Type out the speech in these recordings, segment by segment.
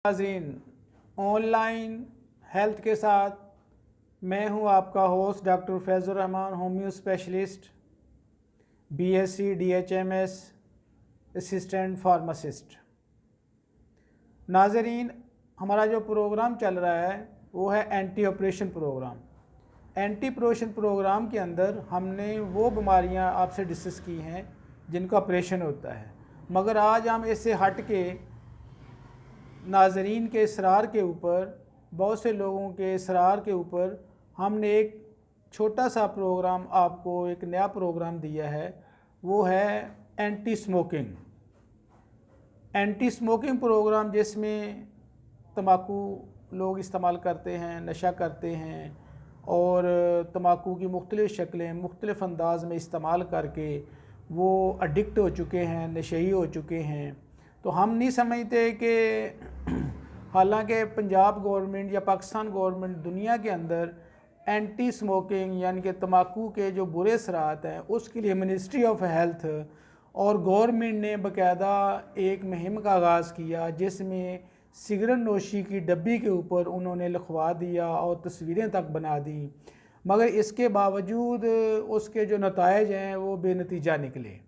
नाज़रीन, online health के साथ मैं हूं आपका host doctor Faizur Rahman, homeo specialist, BSc DHMS assistant pharmacist. नाज़रीन, हमारा जो प्रोग्राम चल रहा है वो है anti operation program. Anti operation program के अंदर हमने वो बीमारियां आपसे डिस्कस की हैं जिनका ऑपरेशन होता है, मगर आज हम इससे हट के नाज़रीन के इसरार के ऊपर, बहुत से लोगों के इसरार के ऊपर हमने एक छोटा सा प्रोग्राम, आपको एक नया प्रोग्राम दिया है। वो है anti smoking. Anti smoking programme जिसमें तम्बाकू लोग इस्तेमाल करते हैं, नशा करते हैं और तम्बाकू की मुख्तलिफ़ शक्लें मुख्तलिफ़ अंदाज में इस्तेमाल करके वो एडिक्ट हो चुके हैं, नशेही हो चुके हैं। तो हम नहीं समझते कि हालांकि पंजाब गवर्नमेंट या पाकिस्तान गवर्नमेंट दुनिया के अंदर एंटी स्मोकिंग यानी कि तम्बाकू के जो बुरे असरात हैं उसके लिए मिनिस्ट्री ऑफ हेल्थ और गवर्नमेंट ने बाकायदा एक मुहिम का आगाज़ किया, जिसमें सिगरेट नोशी की डब्बी के ऊपर उन्होंने लिखवा दिया और तस्वीरें तक बना दी, मगर इसके बावजूद उसके जो नताइज हैं वो बेनतीजा निकले।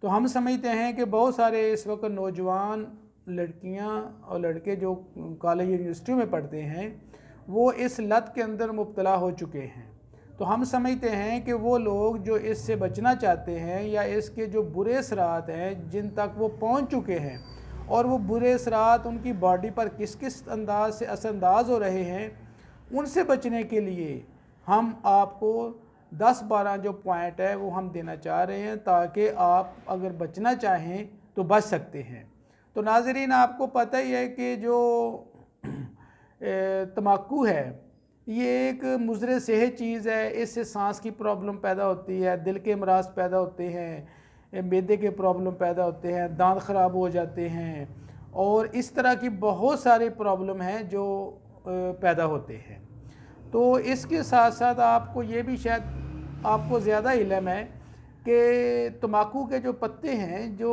तो हम समझते हैं कि बहुत सारे इस वक्त नौजवान लड़कियां और लड़के जो कॉलेज यूनिवर्सिटी में पढ़ते हैं वो इस लत के अंदर मुब्तला हो चुके हैं। तो हम समझते हैं कि वो लोग जो इससे बचना चाहते हैं या इसके जो बुरे असरात हैं जिन तक वो पहुंच चुके हैं और वो बुरे असरात उनकी बॉडी पर किस किस अंदाज से असरअंदाज हो रहे हैं, उनसे बचने के लिए हम आपको 10-12 जो पॉइंट है वो हम देना चाह रहे हैं, ताकि आप अगर बचना चाहें तो बच सकते हैं। तो नाज़रीन, आपको पता ही है कि जो तम्बाकू है ये एक मुज़र सेहत चीज़ है। इससे सांस की प्रॉब्लम पैदा होती है, दिल के अमराज पैदा होते हैं, मैदे के प्रॉब्लम पैदा होते हैं, दांत ख़राब हो जाते हैं और इस तरह की बहुत सारी प्रॉब्लम हैं जो पैदा होते हैं। तो इसके साथ साथ आपको ये भी शायद आपको ज़्यादा इल्म है कि तम्बाकू के जो पत्ते हैं जो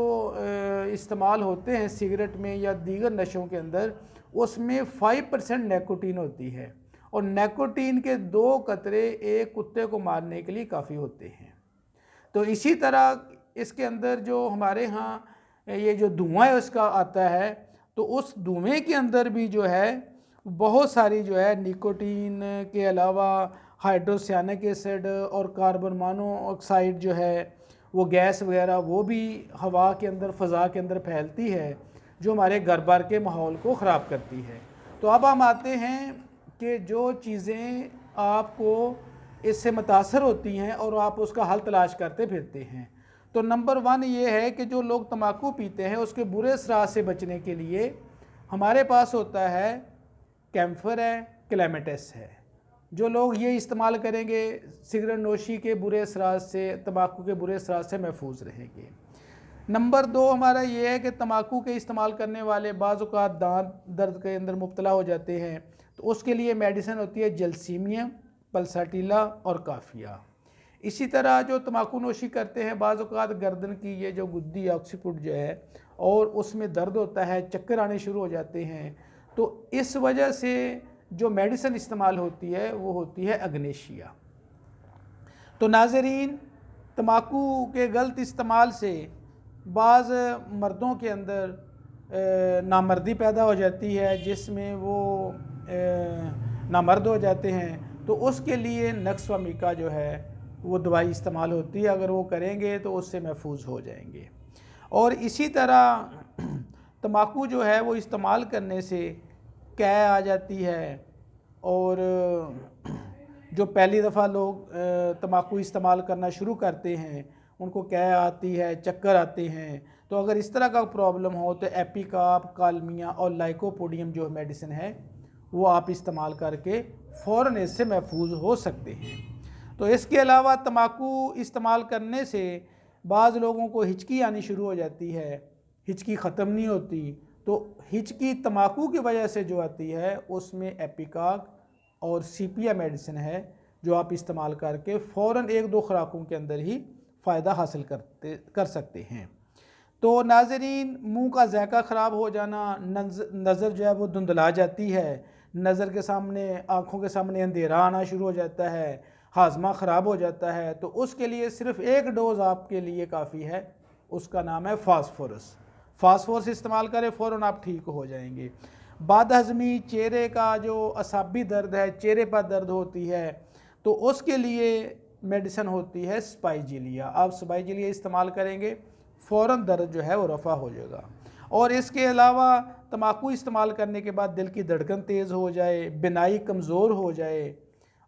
इस्तेमाल होते हैं सिगरेट में या दीगर नशों के अंदर, उसमें 5% निकोटीन होती है और निकोटीन के 2 कतरे एक कुत्ते को मारने के लिए काफ़ी होते हैं। तो इसी तरह इसके अंदर जो हमारे यहाँ ये जो धुआं है उसका आता है, तो उस धुएँ के अंदर भी जो है बहुत सारी जो है निकोटीन के अलावा हाइड्रोसायनिक एसिड और कार्बन मोनोऑक्साइड जो है वो गैस वगैरह वो भी हवा के अंदर, फ़ज़ा के अंदर फैलती है, जो हमारे घर बार के माहौल को ख़राब करती है। तो अब हम आते हैं कि जो चीज़ें आपको इससे मुतासर होती हैं और आप उसका हल तलाश करते फिरते हैं। तो नंबर 1 ये है कि जो लोग तम्बाकू पीते हैं उसके बुरे असरात से बचने के लिए हमारे पास होता है कैम्फर है, क्लेमेटिस है। जो लोग ये इस्तेमाल करेंगे सिगरेट नोशी के बुरे असरात से, तम्बाकू के बुरे असरात से महफूज रहेंगे। नंबर 2 हमारा ये है कि तम्बाकू के इस्तेमाल करने वाले बाज़ औक़ात दांत दर्द के अंदर मुब्तला हो जाते हैं, तो उसके लिए मेडिसिन होती है जलसीमियम, पल्साटिला और काफिया। इसी तरह जो तम्बाकू नोशी करते हैं बाज़ औक़ात गर्दन की ये जो गुद्दी ऑक्सीपुट जो है और उसमें दर्द होता है, चक्कर आने शुरू हो जाते हैं। तो इस वजह से जो मेडिसिन इस्तेमाल होती है वो होती है अग्नेशिया। तो नाज़रीन, तम्बाकू के गलत इस्तेमाल से बाज़ मर्दों के अंदर नामर्दी पैदा हो जाती है, जिसमें वो नामर्द हो जाते हैं। तो उसके लिए नक्सवामिका जो है वो दवाई इस्तेमाल होती है, अगर वो करेंगे तो उससे महफूज हो जाएंगे। और इसी तरह तम्बाकू जो है वो इस्तेमाल करने से कै आ जाती है और जो पहली दफ़ा लोग तम्बाकू इस्तेमाल करना शुरू करते हैं उनको कै आती है, चक्कर आते हैं। तो अगर इस तरह का प्रॉब्लम हो तो एपिकाप, कालमिया और लाइकोपोडियम जो मेडिसिन है वो आप इस्तेमाल करके फ़ौरन इससे महफूज हो सकते हैं। तो इसके अलावा तम्बाकू इस्तेमाल करने से बाज़ लोगों को हिचकी आनी शुरू हो जाती है, हिचकी ख़त्म नहीं होती। तो हिचकी तम्बाकू की वजह से जो आती है उसमें एपिकाक और सीपिया मेडिसिन है जो आप इस्तेमाल करके फ़ौरन 1-2 खुराकों के अंदर ही फ़ायदा हासिल कर सकते हैं। तो नाज़रीन, मुंह का ज़ायका ख़राब हो जाना, नज़र जो है वो धुंधला जाती है, नज़र के सामने, आँखों के सामने अंधेरा आना शुरू हो जाता है, हाजमा ख़राब हो जाता है, तो उसके लिए सिर्फ़ एक डोज़ आपके लिए काफ़ी है, उसका नाम है फास्फोरस। फास्फोरस इस्तेमाल करें, फ़ौरन आप ठीक हो जाएंगे। बदहज़मी, चेहरे का जो असाबी दर्द है, चेहरे पर दर्द होती है, तो उसके लिए मेडिसिन होती है स्पाइजिलिया। आप स्पाइजिलिया इस्तेमाल करेंगे, फ़ौरन दर्द जो है वो रफ़ा हो जाएगा। और इसके अलावा तम्बाकू इस्तेमाल करने के बाद दिल की धड़कन तेज़ हो जाए, बिनाई कमज़ोर हो जाए,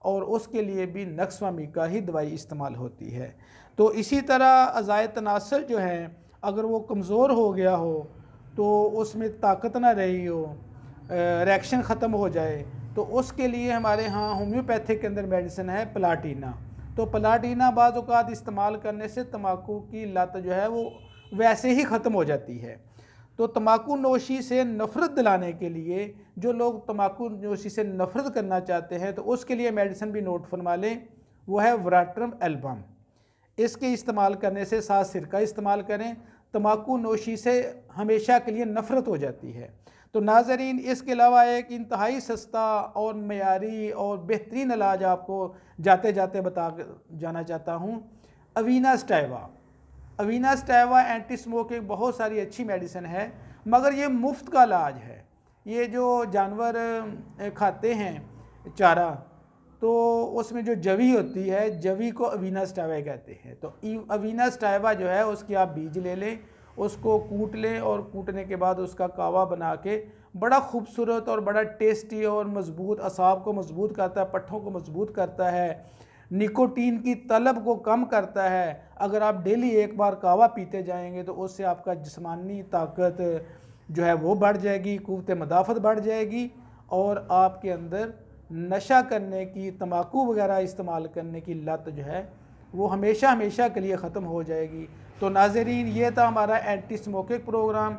और उसके लिए भी नक्सवामी का ही दवाई इस्तेमाल होती है। तो इसी तरह अज़ाए तनासल जो हैं, अगर वो कमज़ोर हो गया हो, तो उसमें ताकत ना रही हो, रिएक्शन ख़त्म हो जाए, तो उसके लिए हमारे यहाँ होम्योपैथिक के अंदर मेडिसिन है प्लाटीना। तो प्लाटीना बाज़ औक़ात इस्तेमाल करने से तम्बाकू की लत जो है वो वैसे ही ख़त्म हो जाती है। तो तम्बाकू नोशी से नफ़रत दिलाने के लिए, जो लोग तम्बाकू नोशी से नफ़रत करना चाहते हैं, तो उसके लिए मेडिसिन भी नोट फरमा लें, वो है वराट्रम एल्बम। इसके इस्तेमाल करने से साथ सिरका इस्तेमाल करें, तम्बाकू नोशी से हमेशा के लिए नफ़रत हो जाती है। तो नाज़रीन, इसके अलावा एक इंतहाई सस्ता और मयारी और बेहतरीन इलाज आपको जाते जाते बता जाना चाहता हूँ, अवीना स्टाइवा। अवीना स्टाइवा एंटी स्मोकिंग बहुत सारी अच्छी मेडिसिन है, मगर ये मुफ्त का इलाज है। ये जो जानवर खाते हैं चारा, तो उसमें जो जवी होती है, जवी को अवीना स्टाइवा कहते हैं। तो अवीना स्टाइवा जो है, उसके आप बीज ले लें, उसको कूट लें, और कूटने के बाद उसका कावा बना के, बड़ा खूबसूरत और बड़ा टेस्टी और मज़बूत, असाब को मज़बूत करता है, पट्ठों को मज़बूत करता है, निकोटीन की तलब को कम करता है। अगर आप डेली एक बार कावा पीते जाएंगे, तो उससे आपका जिस्मानी ताकत जो है वो बढ़ जाएगी, क़ुव्वत मदाफ़त बढ़ जाएगी, और आपके अंदर नशा करने की, तम्बाकू वगैरह इस्तेमाल करने की लत जो है वो हमेशा हमेशा के लिए ख़त्म हो जाएगी। तो नाज़रीन, ये था हमारा एंटी स्मोकिंग प्रोग्राम,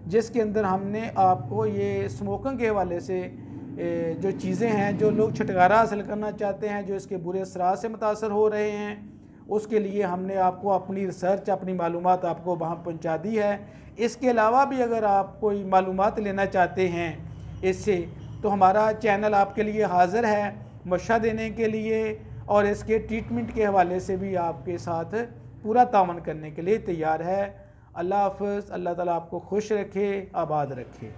जिसके अंदर हमने आपको ये स्मोकिंग के हवाले से जो चीज़ें हैं, जो लोग छुटकारा हासिल करना चाहते हैं, जो इसके बुरे असरात से मुतासर हो रहे हैं, उसके लिए हमने आपको अपनी रिसर्च, अपनी मालूमात आपको वहाँ पहुँचा दी है। इसके अलावा भी अगर आप कोई मालूमात लेना चाहते हैं इससे, तो हमारा चैनल आपके लिए हाज़िर है मशवरा देने के लिए, और इसके ट्रीटमेंट के हवाले से भी आपके साथ पूरा तावन करने के लिए तैयार है। अल्लाह हाफ़िज़। अल्लाह ताला आपको खुश रखे, आबाद रखे।